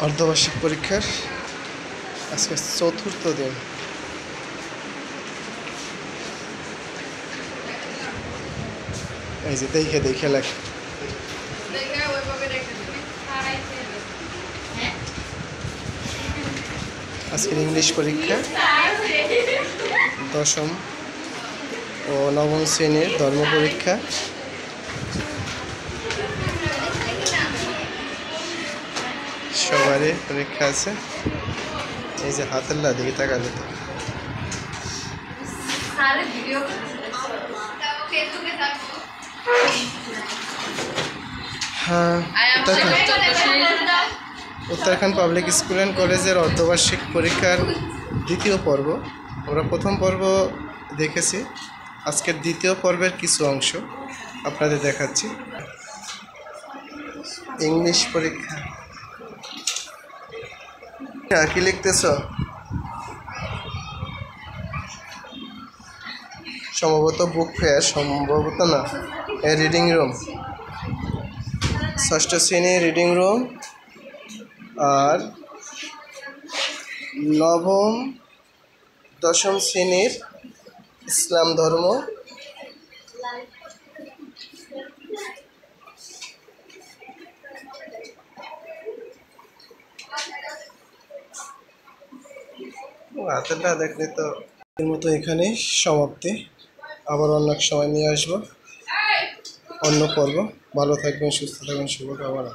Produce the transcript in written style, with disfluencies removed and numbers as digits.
অর্ধবার্ষিক পরীক্ষার আজকে চতুর্থ দিন। এই যে দেখে দেখে লেখ। আজকের ইংলিশ পরীক্ষা দশম ও নবম শ্রেণীর ধর্ম পরীক্ষা। সবারই পরীক্ষা আছে। এই যে হাতের দিকে তাকালে তো হ্যাঁ, উত্তরাখণ্ড পাবলিক স্কুল অ্যান্ড কলেজের অর্ধবার্ষিক পরীক্ষার দ্বিতীয় পর্ব। আমরা প্রথম পর্ব দেখেছি, আজকের দ্বিতীয় পর্বের কিছু অংশ আপনাদের দেখাচ্ছি। ইংলিশ পরীক্ষা কি লিখতেছ? সম্ভবত বুক ফেয়ার, সম্ভবত না, রিডিং রুম, ষষ্ঠ শ্রেণীর রিডিং রুম আর নবম দশম শ্রেণীর ইসলাম ধর্ম। হাতেরটা দেখলে তো এর মতো এখানেই সমাপ্তি। আবার অন্য এক সময় নিয়ে আসবো অন্য পর্ব। ভালো থাকবেন, সুস্থ থাকবেন, শুভকামনা।